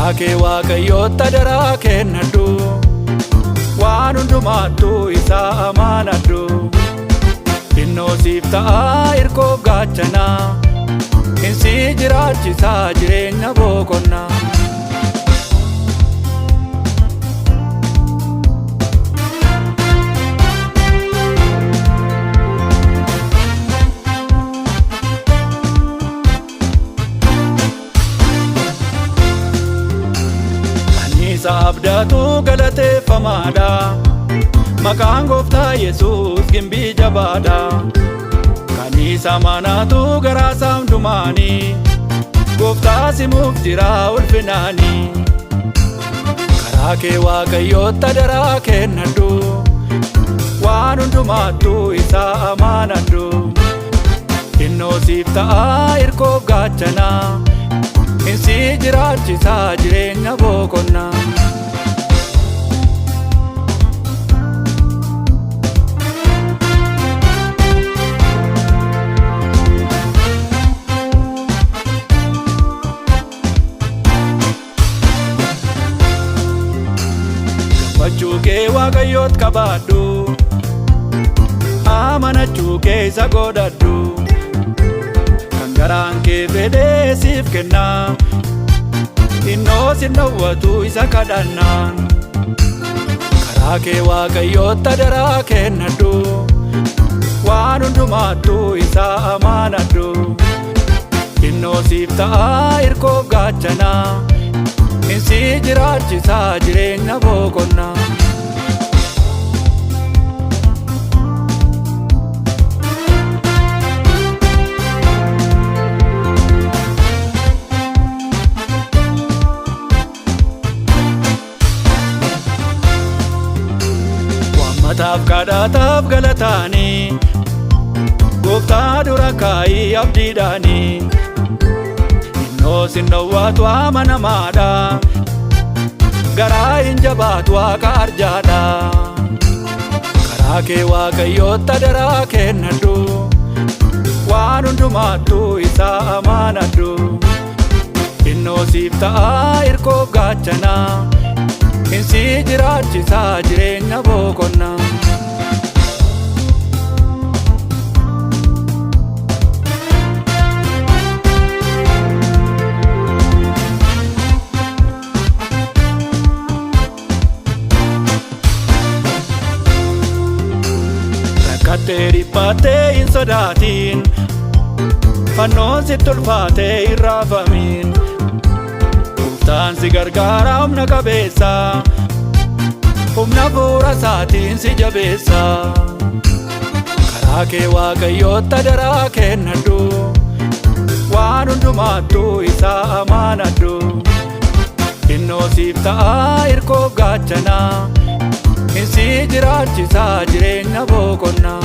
Karaa kee Waaqayyootti adaraa kennadhu, waan hundumaattuu isaa amaanadhu. Xinnoo siif ta'aa irkoof gaachana, insi jiraachisaa jireenya boqonnaa. Isa abdaatu galateeffamaadha, maqaan gooftaa Yesuus gimbii jabaadha. Kan isa amanatu garaasaa hundumaanii, gooftaa simuuf jira ulfinaanii. Karaa kee Waaqayyootti adaraa kennadhu, waan hundumaattuu isaa amaanadhu. Xinnoo siif ta'aa irkoof gaachana, insi jiraachisaa jireenya boqonnaa. Gammachuu kee Waaqayyootti qabaadhu, amanachuu kee isa godhadhu. Kan garaan kee fedhee siif kenna, xinnoo sin dhowwatu isa kadhannaan. Karaa kee Waaqayyootti adaraa kennadhu, waan hundumaattuu isaa amaanadhu. Xinnoo siif ta'aa irkoof gaachana, insi jiraachisaa jireenya boqonnaa. Wammataaf kadhataaf galataanii, gooftaa dura kaayii abdiidhaanii. Xinnoo sin dhowwatu amanamaadha, garaa hin jabaatu Waaqa arjaadha. Karaa kee Waaqayyootti adaraa kennadhu, waan hundumaattuu isaa amaanadhu. Xinnoo siif ta'aa irkoof gaachana, insi jiraachisaa jireenya boqonnaa. Rakkattee dhiphattee hin sodaatin, fannoon sitti ulfaatee hin raafamin. Gooftaan si gargaara humna qabeessa, humna hafuura isaatiin si jabeessa. Karaa kee Waaqayyootti adaraa kennadhu, waan hundumaattuu isaa amaanadhu. Xinnoo siif ta'aa irkoof gaachana, insi jiraachisaa jireenya boqonnaa.